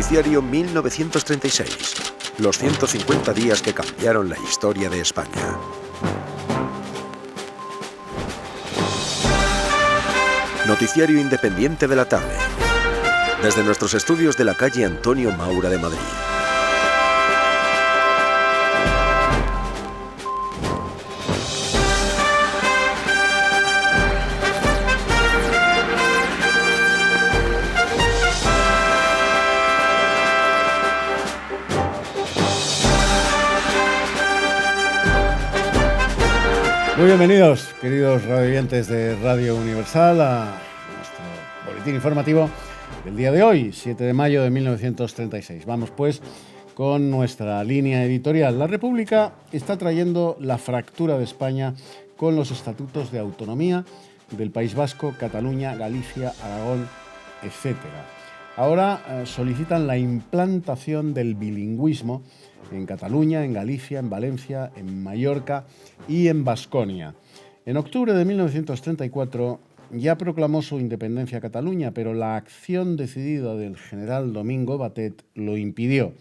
Noticiario 1936. Los 150 días que cambiaron la historia de España. Noticiario independiente de la tarde. Desde nuestros estudios de la calle Antonio Maura de Madrid. Muy bienvenidos, queridos radioyentes de Radio Universal, a nuestro boletín informativo del día de hoy, 7 de mayo de 1936. Vamos pues con nuestra línea editorial. La República está trayendo la fractura de España con los estatutos de autonomía del País Vasco, Cataluña, Galicia, Aragón, etc. Ahora solicitan la implantación del bilingüismo en Cataluña, en Galicia, en Valencia, en Mallorca y en Baskonia. En octubre de 1934 ya proclamó su independencia Cataluña, pero la acción decidida del general Domingo Batet lo impidió.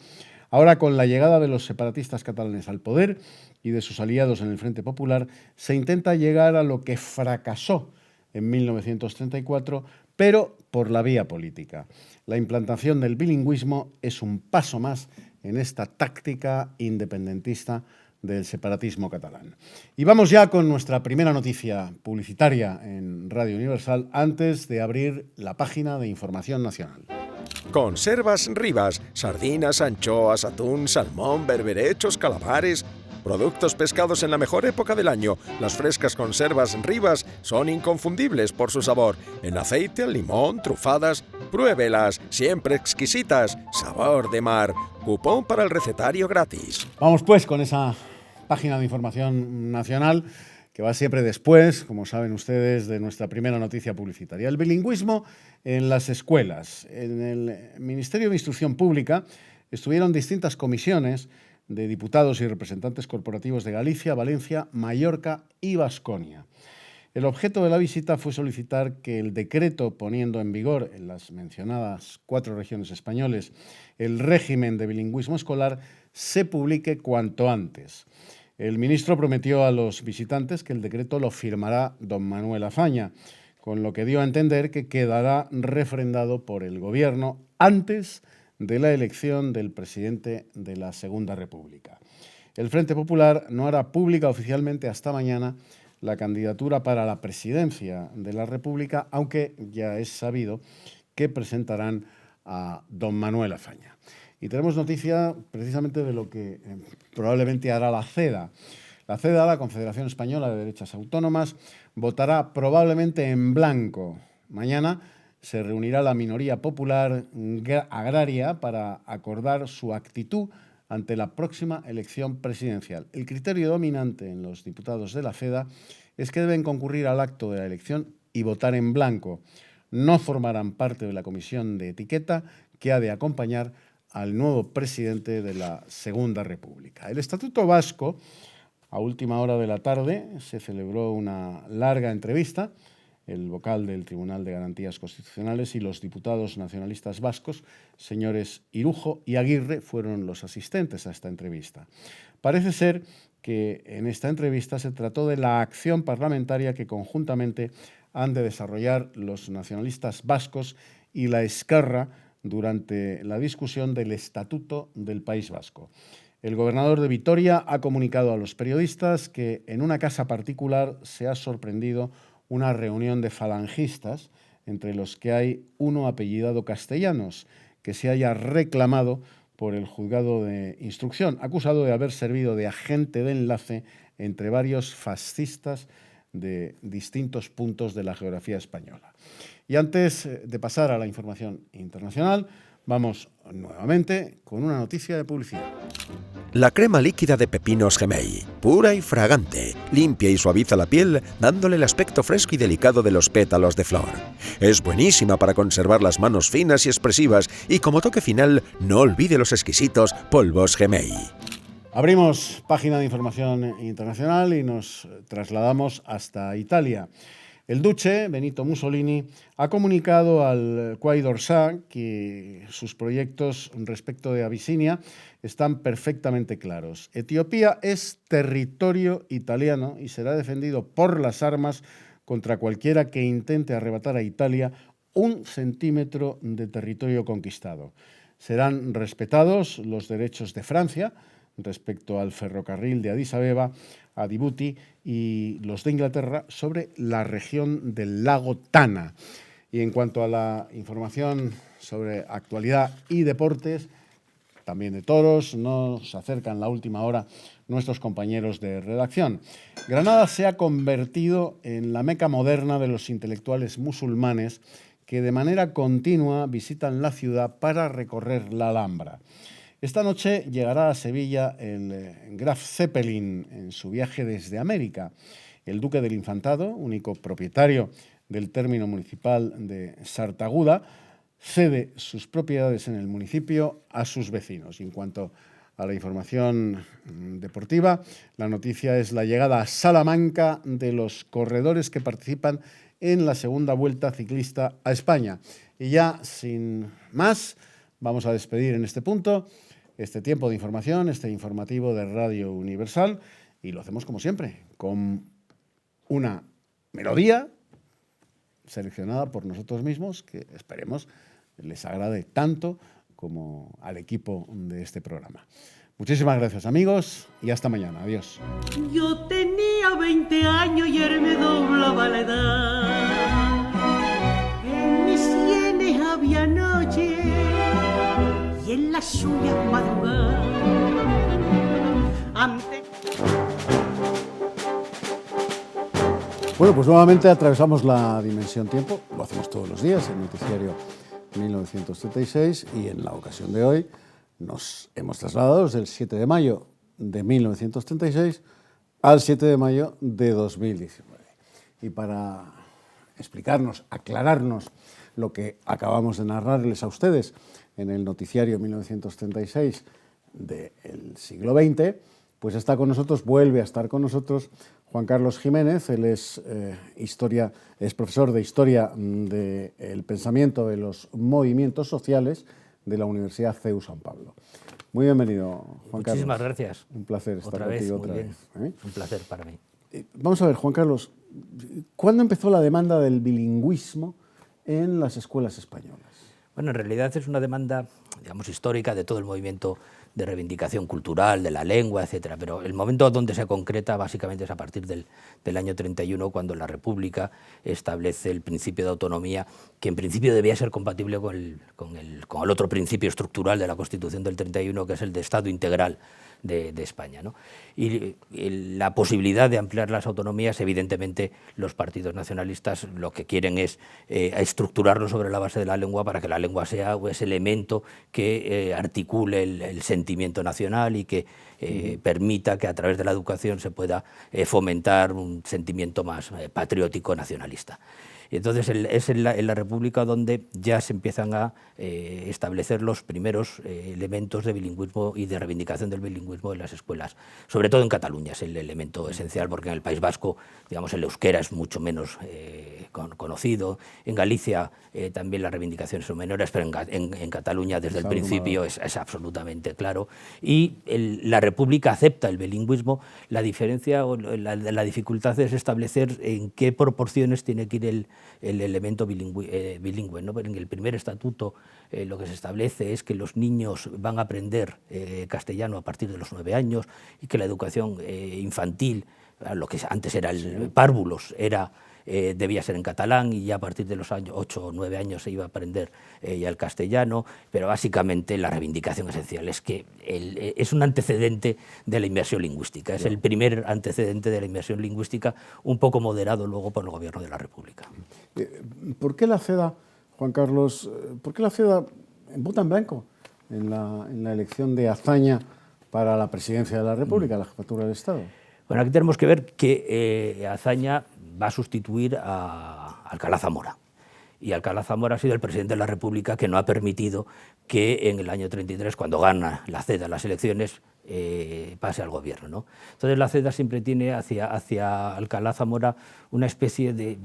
Ahora, con la llegada de los separatistas catalanes al poder y de sus aliados en el Frente Popular, se intenta llegar a lo que fracasó en 1934, pero por la vía política. La implantación del bilingüismo es un paso más en esta táctica independentista del separatismo catalán. Y vamos ya con nuestra primera noticia publicitaria en Radio Universal antes de abrir la página de Información Nacional. Conservas Rivas, sardinas, anchoas, atún, salmón, berberechos, calamares. Productos pescados en la mejor época del año. Las frescas conservas Rivas son inconfundibles por su sabor. En aceite, al limón, trufadas. Pruébelas, siempre exquisitas. Sabor de mar. Cupón para el recetario gratis. Vamos pues con esa página de Información Nacional que va siempre después, como saben ustedes, de nuestra primera noticia publicitaria. El bilingüismo en las escuelas. En el Ministerio de Instrucción Pública estuvieron distintas comisiones de diputados y representantes corporativos de Galicia, Valencia, Mallorca y Baskonia. El objeto de la visita fue solicitar que el decreto poniendo en vigor en las mencionadas 4 regiones españolas el régimen de bilingüismo escolar se publique cuanto antes. El ministro prometió a los visitantes que el decreto lo firmará don Manuel Azaña, con lo que dio a entender que quedará refrendado por el Gobierno antes de la elección del presidente de la Segunda República. El Frente Popular no hará pública oficialmente hasta mañana la candidatura para la presidencia de la República, aunque ya es sabido que presentarán a don Manuel Azaña. Y tenemos noticia precisamente de lo que probablemente hará la CEDA. La CEDA, la Confederación Española de Derechas Autónomas, votará probablemente en blanco. Mañana se reunirá la minoría popular agraria para acordar su actitud ante la próxima elección presidencial. El criterio dominante en los diputados de la CEDA es que deben concurrir al acto de la elección y votar en blanco. No formarán parte de la comisión de etiqueta que ha de acompañar al nuevo presidente de la Segunda República. El Estatuto Vasco, a última hora de la tarde, se celebró una larga entrevista. El vocal del Tribunal de Garantías Constitucionales y los diputados nacionalistas vascos, señores Irujo y Aguirre, fueron los asistentes a esta entrevista. Parece ser que en esta entrevista se trató de la acción parlamentaria que conjuntamente han de desarrollar los nacionalistas vascos y la Esquerra durante la discusión del Estatuto del País Vasco. El gobernador de Vitoria ha comunicado a los periodistas que en una casa particular se ha sorprendido una reunión de falangistas, entre los que hay uno apellidado Castellanos, que se haya reclamado por el juzgado de instrucción, acusado de haber servido de agente de enlace entre varios fascistas de distintos puntos de la geografía española. Y antes de pasar a la información internacional, vamos nuevamente con una noticia de publicidad. La crema líquida de pepinos Gemei, pura y fragante, limpia y suaviza la piel, dándole el aspecto fresco y delicado de los pétalos de flor. Es buenísima para conservar las manos finas y expresivas y como toque final, no olvide los exquisitos polvos Gemei. Abrimos página de información internacional y nos trasladamos hasta Italia. El duce, Benito Mussolini, ha comunicado al Quai d'Orsay que sus proyectos respecto de Abisinia están perfectamente claros. Etiopía es territorio italiano y será defendido por las armas contra cualquiera que intente arrebatar a Italia 1 centímetro de territorio conquistado. Serán respetados los derechos de Francia respecto al ferrocarril de Addis Abeba a Djibouti y los de Inglaterra sobre la región del lago Tana. Y en cuanto a la información sobre actualidad y deportes, también de toros, nos acercan la última hora nuestros compañeros de redacción. Granada se ha convertido en la meca moderna de los intelectuales musulmanes que de manera continua visitan la ciudad para recorrer la Alhambra. Esta noche llegará a Sevilla el Graf Zeppelin en su viaje desde América. El duque del Infantado, único propietario del término municipal de Sartaguda, cede sus propiedades en el municipio a sus vecinos. Y en cuanto a la información deportiva, la noticia es la llegada a Salamanca de los corredores que participan en la segunda vuelta ciclista a España. Y ya, sin más, vamos a despedir en este punto este tiempo de información, este informativo de Radio Universal, y lo hacemos como siempre, con una melodía seleccionada por nosotros mismos que esperemos les agrade tanto como al equipo de este programa. Muchísimas gracias, amigos, y hasta mañana. Adiós. Yo tenía 20 años y él me doblaba la edad. En mis sienes había noche y en las suyas madrugadas. Bueno, pues nuevamente atravesamos la dimensión tiempo. Lo hacemos todos los días, el noticiario 1936, y en la ocasión de hoy nos hemos trasladado desde el 7 de mayo de 1936 al 7 de mayo de 2019. Y para explicarnos, aclararnos lo que acabamos de narrarles a ustedes en el noticiario 1936 del siglo XX, pues está con nosotros, vuelve a estar con nosotros Juan Carlos Jiménez. Él es profesor de Historia del Pensamiento de los Movimientos Sociales de la Universidad CEU San Pablo. Muy bienvenido, Juan Carlos. Muchísimas gracias. Un placer estar contigo otra vez. Es un placer para mí. Vamos a ver, Juan Carlos, ¿cuándo empezó la demanda del bilingüismo en las escuelas españolas? Bueno, en realidad es una demanda, digamos, histórica de todo el movimiento de reivindicación cultural, de la lengua, etcétera. Pero el momento donde se concreta básicamente es a partir del año 31, cuando la República establece el principio de autonomía, que en principio debía ser compatible con el otro principio estructural de la Constitución del 31, que es el de Estado integral de España, ¿no? Y la posibilidad de ampliar las autonomías, evidentemente los partidos nacionalistas lo que quieren es estructurarlo sobre la base de la lengua, para que la lengua sea ese elemento que articule el sentimiento nacional y que permita que a través de la educación se pueda fomentar un sentimiento más patriótico nacionalista. Entonces es en la República donde ya se empiezan a establecer los primeros elementos de bilingüismo y de reivindicación del bilingüismo en las escuelas. Sobre todo en Cataluña es el elemento esencial, porque en el País Vasco, digamos, el euskera es mucho menos conocido. En Galicia también las reivindicaciones son menores, pero en Cataluña desde el principio es absolutamente claro. Y la República acepta el bilingüismo. La diferencia o la dificultad es establecer en qué proporciones tiene que ir el elemento bilingüe, ¿no? En el primer estatuto lo que se establece es que los niños van a aprender castellano a partir de los 9 años y que la educación infantil, lo que antes era el párvulos, debía ser en catalán, y ya a partir de los años 8 o 9 años se iba a aprender ya el castellano. Pero básicamente la reivindicación esencial es que es un antecedente de la inmersión lingüística, es el primer antecedente de la inmersión lingüística, un poco moderado luego por el gobierno de la República. ¿Por qué la CEDA, Juan Carlos, por qué la CEDA vota en blanco en la elección de Azaña para la presidencia de la República, la jefatura del Estado? Bueno, aquí tenemos que ver que Azaña va a sustituir a Alcalá Zamora. Y Alcalá Zamora ha sido el presidente de la República que no ha permitido que en el año 33, cuando gana la CEDA las elecciones, pase al gobierno, ¿no? Entonces la CEDA siempre tiene hacia Alcalá Zamora una especie de,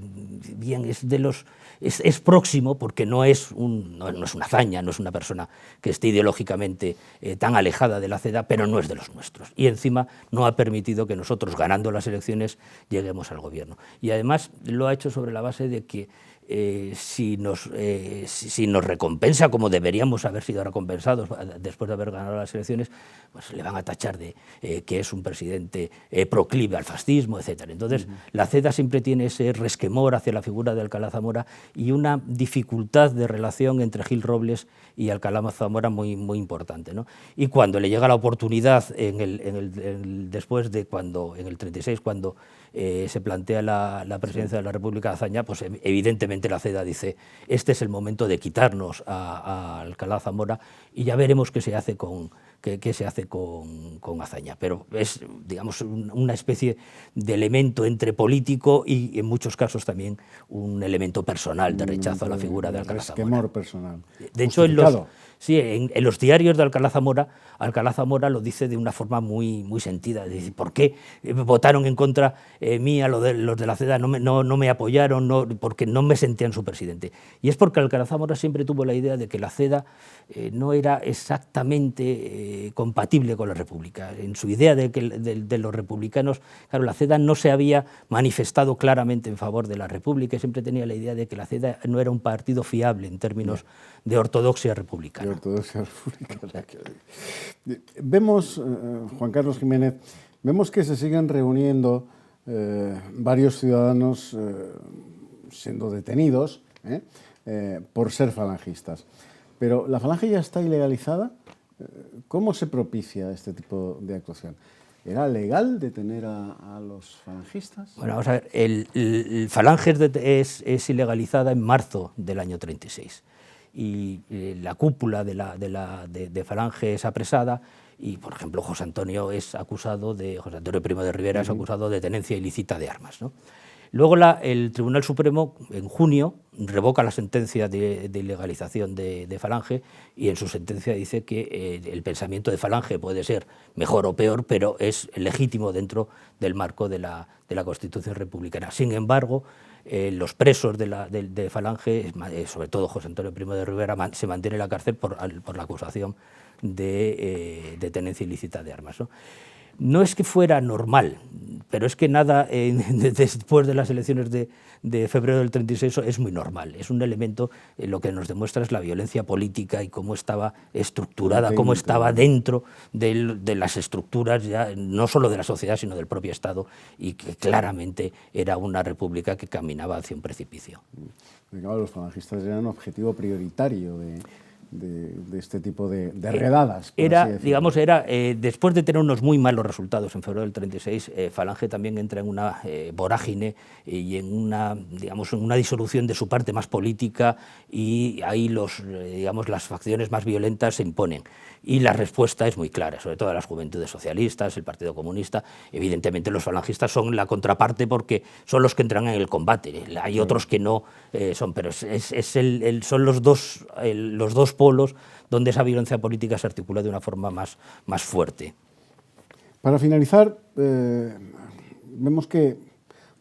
bien, es próximo porque no es una hazaña, no es una persona que esté ideológicamente tan alejada de la CEDA, pero no es de los nuestros. Y encima no ha permitido que nosotros, ganando las elecciones, lleguemos al gobierno. Y además lo ha hecho sobre la base de que si nos recompensa como deberíamos haber sido recompensados después de haber ganado las elecciones, pues le van a tachar de que es un presidente proclive al fascismo, etc. Entonces, la CEDA siempre tiene ese resquemor hacia la figura de Alcalá Zamora y una dificultad de relación entre Gil Robles y Alcalá Zamora muy importante, ¿no? Y cuando le llega la oportunidad, después de cuando, en el 36, cuando se plantea la presidencia de la República de Azaña, pues evidentemente la CEDA dice, este es el momento de quitarnos a Alcalá Zamora y ya veremos qué se hace con Azaña. Pero es, digamos, una especie de elemento entre político y en muchos casos también un elemento personal de rechazo a la figura de Alcalá Zamora. Resquemor personal. De hecho, en los diarios de Alcalá Zamora lo dice de una forma muy sentida. Dice, ¿por qué votaron en contra mía los de la CEDA? No me apoyaron, porque no me sentían su presidente. Y es porque Alcalá Zamora siempre tuvo la idea de que la CEDA no era exactamente compatible con la República. En su idea de los republicanos, claro, la CEDA no se había manifestado claramente en favor de la República, y siempre tenía la idea de que la CEDA no era un partido fiable en términos de ortodoxia republicana. Vemos, Juan Carlos Jiménez, vemos que se siguen reuniendo varios ciudadanos siendo detenidos por ser falangistas. Pero ¿la falange ya está ilegalizada? ¿Cómo se propicia este tipo de actuación? ¿Era legal detener a los falangistas? Bueno, vamos a ver, el Falange es ilegalizada en marzo del año 36. Y la cúpula de Falange es apresada y, por ejemplo, José Antonio Primo de Rivera es acusado de tenencia ilícita de armas, ¿no? Luego el Tribunal Supremo, en junio, revoca la sentencia de ilegalización de Falange y en su sentencia dice que el pensamiento de Falange puede ser mejor o peor, pero es legítimo dentro del marco de la Constitución republicana. Sin embargo, los presos de Falange, sobre todo José Antonio Primo de Rivera, se mantiene en la cárcel por la acusación de tenencia ilícita de armas, ¿no? No es que fuera normal, pero es que nada después de las elecciones de febrero del 36 es muy normal. Es un elemento, lo que nos demuestra es la violencia política y cómo estaba estructurada, cómo estaba dentro de las estructuras, ya no solo de la sociedad, sino del propio Estado, y que claramente era una república que caminaba hacia un precipicio. Los falangistas eran un objetivo prioritario de este tipo de redadas. Después de tener unos muy malos resultados en febrero del 36, Falange también entra en una vorágine y en una disolución de su parte más política, y ahí las facciones más violentas se imponen. Y la respuesta es muy clara, sobre todo las juventudes socialistas, el Partido Comunista. Evidentemente los falangistas son la contraparte porque son los que entran en el combate. Hay otros que no son, pero son los dos polos donde esa violencia política se articula de una forma más fuerte. Para finalizar, vemos que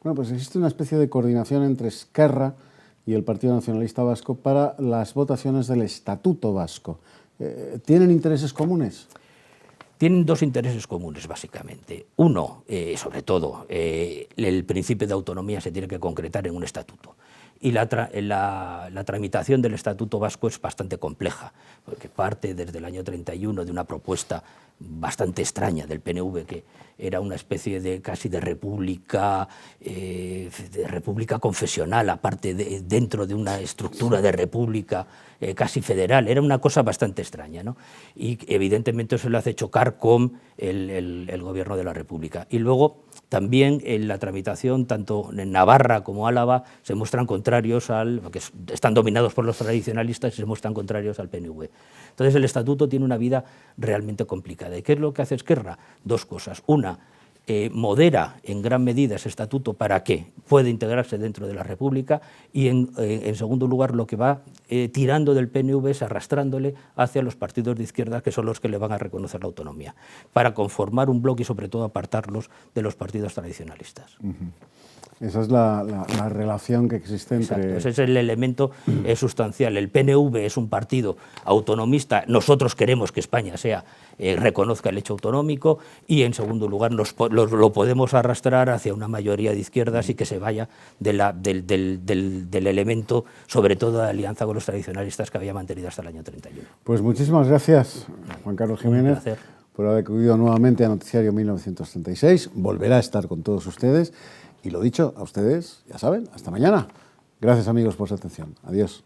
pues existe una especie de coordinación entre Esquerra y el Partido Nacionalista Vasco para las votaciones del Estatuto Vasco. ¿Tienen intereses comunes? Tienen dos intereses comunes, básicamente. Uno, sobre todo, el principio de autonomía se tiene que concretar en un estatuto. Y la tramitación del Estatuto Vasco es bastante compleja, porque parte desde el año 31 de una propuesta bastante extraña del PNV, que era una especie de casi de república confesional, aparte dentro de una estructura de república casi federal. Era una cosa bastante extraña, ¿no? Y evidentemente eso le hace chocar con el gobierno de la República. Y luego también en la tramitación, tanto en Navarra como Álava, se muestran contrarios porque están dominados por los tradicionalistas y se muestran contrarios al PNV. Entonces el estatuto tiene una vida realmente complicada. ¿Y qué es lo que hace Esquerra? Dos cosas. Una, modera en gran medida ese estatuto para que pueda integrarse dentro de la República y en segundo lugar lo que va tirando del PNV es arrastrándole hacia los partidos de izquierda que son los que le van a reconocer la autonomía, para conformar un bloque y sobre todo apartarlos de los partidos tradicionalistas. Esa es la relación que existe entre... Exacto, ese es el elemento sustancial. El PNV es un partido autonomista, nosotros queremos que España reconozca el hecho autonómico y en segundo lugar lo podemos arrastrar hacia una mayoría de izquierdas y que se vaya del elemento, sobre todo de alianza con los tradicionalistas que había mantenido hasta el año 31. Pues muchísimas gracias, Juan Carlos Jiménez, Un placer. por haber acudido nuevamente a Noticiario 1936. Volverá a estar con todos ustedes. Y lo dicho, a ustedes, ya saben, hasta mañana. Gracias amigos por su atención. Adiós.